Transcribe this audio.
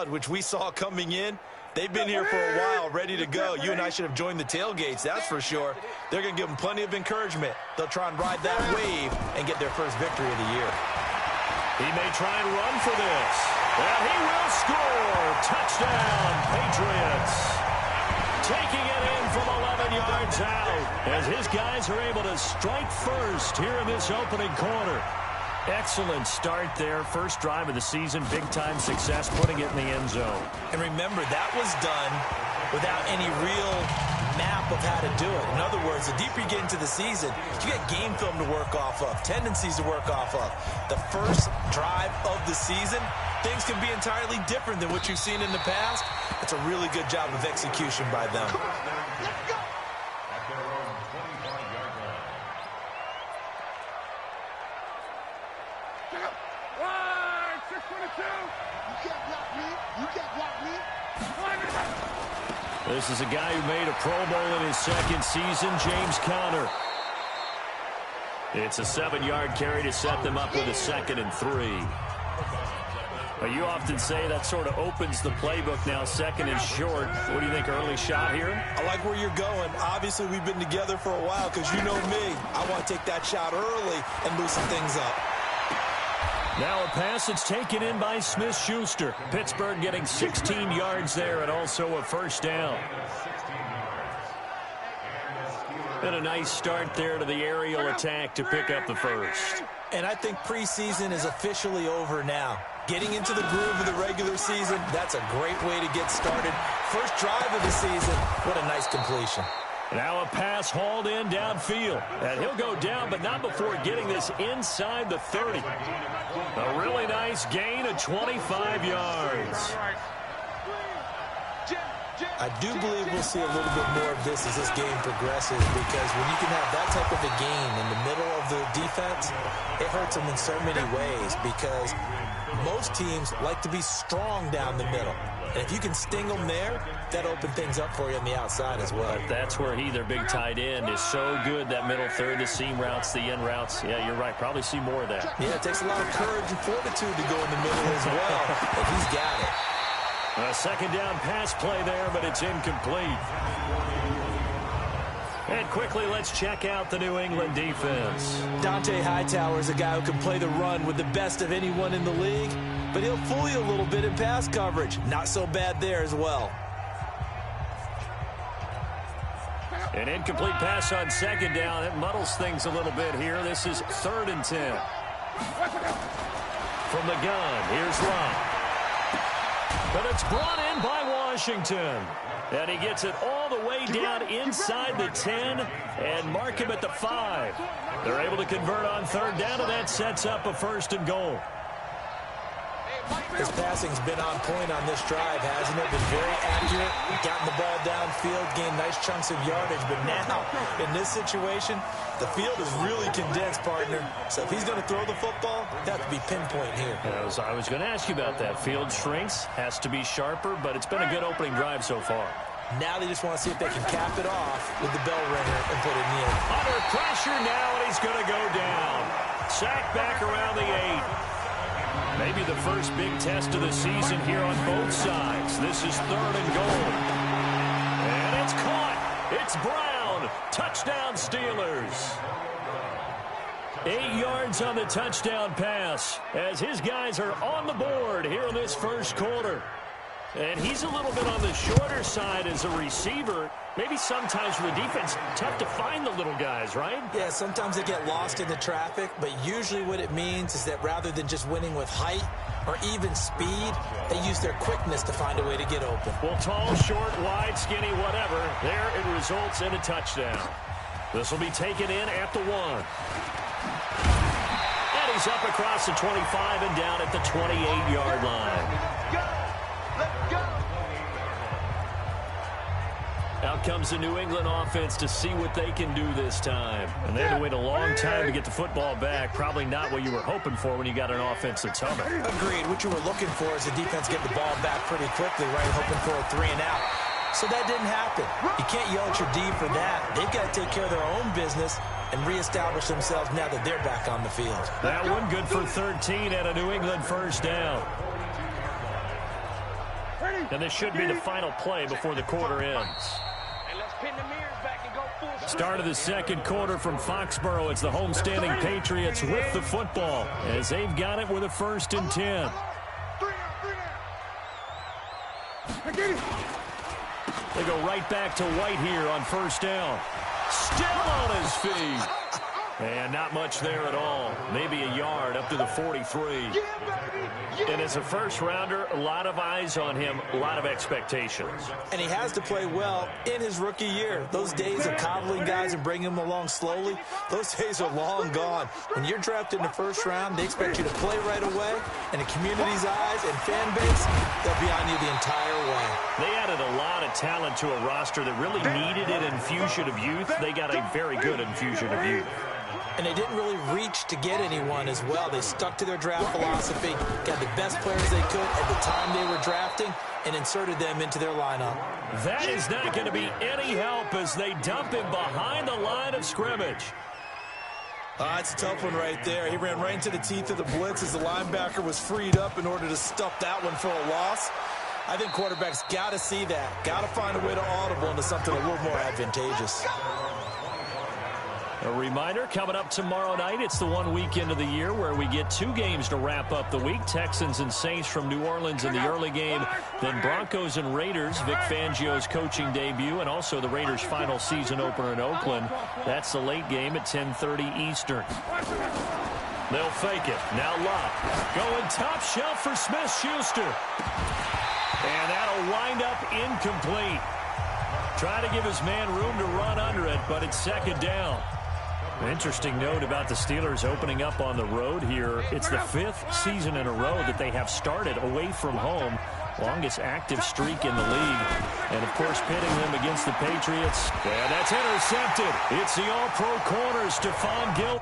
crowd, which we saw coming in, they've been here for a while, ready to go. You and I should have joined the tailgates, that's for sure. They're going to give them plenty of encouragement. They'll try and ride that wave and get their first victory of the year. He may try and run for this. And he will score. Touchdown, Patriots. Taking it in from 11 yards out as his guys are able to strike first here in this opening quarter. Excellent start there. First drive of the season. Big-time success putting it in the end zone. And remember, that was done without any real map of how to do it. In other words, the deeper you get into the season, you get game film to work off of, tendencies to work off of. The first drive of the season, things can be entirely different than what you've seen in the past. It's a really good job of execution by them. This is a guy who made a Pro Bowl in his second season, James Conner. It's a 7-yard carry to set them up with a 2nd and 3. You often say that sort of opens the playbook now, 2nd and short. What do you think, early shot here? I like where you're going. Obviously, we've been together for a while because you know me. I want to take that shot early and loosen things up. Now a pass that's taken in by Smith-Schuster. Pittsburgh getting 16 yards there and also a first down. And a nice start there to the aerial attack to pick up the first. And I think preseason is officially over now. Getting into the groove of the regular season, that's a great way to get started. First drive of the season, what a nice completion. Now a pass hauled in downfield. And he'll go down, but not before getting this inside the 30. A really nice gain of 25 yards. I do believe we'll see a little bit more of this as this game progresses, because when you can have that type of a gain in the middle of the defense, it hurts them in so many ways, because most teams like to be strong down the middle. And if you can sting them there, that opens things up for you on the outside as well. But that's where their big tight end, is so good, that middle third, the seam routes, the in routes. Yeah, you're right. Probably see more of that. Yeah, it takes a lot of courage and fortitude to go in the middle as well, but he's got it. A second down pass play there, but it's incomplete. And quickly, let's check out the New England defense. Dante Hightower is a guy who can play the run with the best of anyone in the league, but he'll fool you a little bit in pass coverage. Not so bad there as well. An incomplete pass on second down. It muddles things a little bit here. This is 3rd and 10. From the gun, here's Love. But it's brought in by Washington. And he gets it all the way down inside the 10 and mark him at the 5. They're able to convert on 3rd down, and that sets up a 1st and goal. His passing's been on point on this drive, hasn't it? Been very accurate, gotten the ball downfield, gained nice chunks of yardage. But now, in this situation, the field is really condensed, partner. So if he's going to throw the football, that would be pinpoint here. I was going to ask you about that. Field shrinks, has to be sharper, but it's been a good opening drive so far. Now they just want to see if they can cap it off with the bell ringer and put it in. Under pressure now, and he's going to go down. Sacked back around the 8. Maybe the first big test of the season here on both sides. This is 3rd and goal. And it's caught. It's Brown. Touchdown, Steelers. 8 yards on the touchdown pass as his guys are on the board here in this first quarter. And he's a little bit on the shorter side as a receiver. Maybe sometimes for the defense, tough to find the little guys, right? Yeah, sometimes they get lost in the traffic, but usually what it means is that rather than just winning with height or even speed, they use their quickness to find a way to get open. Well, tall, short, wide, skinny, whatever, there it results in a touchdown. This will be taken in at the 1. And he's up across the 25 and down at the 28-yard line. Out comes the New England offense to see what they can do this time. And they had to wait a long time to get the football back. Probably not what you were hoping for when you got an offense that's humming. Agreed. What you were looking for is the defense get the ball back pretty quickly, right? Hoping for a 3 and out. So that didn't happen. You can't yell at your D for that. They've got to take care of their own business and reestablish themselves now that they're back on the field. That one good for 13 at a New England first down. And this should be the final play before the quarter ends. Start of the second quarter from Foxborough. It's the homestanding Patriots with the football as they've got it with a 1st and 10. They go right back to White here on 1st down. Still on his feet. And not much there at all. Maybe a yard up to the 43. And as a first-rounder, a lot of eyes on him, a lot of expectations. And he has to play well in his rookie year. Those days of coddling guys and bringing them along slowly, those days are long gone. When you're drafted in the 1st round, they expect you to play right away. And the community's eyes and fan base, they'll be on you the entire way. They added a lot of talent to a roster that really needed an infusion of youth. They got a very good infusion of youth. And they didn't really reach to get anyone as well. They stuck to their draft philosophy, got the best players they could at the time they were drafting, and inserted them into their lineup. That is not going to be any help as they dump him behind the line of scrimmage. It's a tough one right there. He ran right into the teeth of the blitz as the linebacker was freed up in order to stuff that one for a loss. I think quarterbacks got to see that. Got to find a way to audible into something a little more advantageous. A reminder, coming up tomorrow night, it's the one weekend of the year where we get 2 games to wrap up the week. Texans and Saints from New Orleans in the early game. Then Broncos and Raiders, Vic Fangio's coaching debut, and also the Raiders' final season opener in Oakland. That's the late game at 10:30 Eastern. They'll fake it. Now Lott going top shelf for Smith-Schuster. And that'll wind up incomplete. Try to give his man room to run under it, but it's 2nd down. An interesting note about the Steelers opening up on the road here. It's the 5th season in a row that they have started away from home. Longest active streak in the league. And, of course, pitting them against the Patriots. And that's intercepted. It's the all-pro corner, Stephon Gilmore.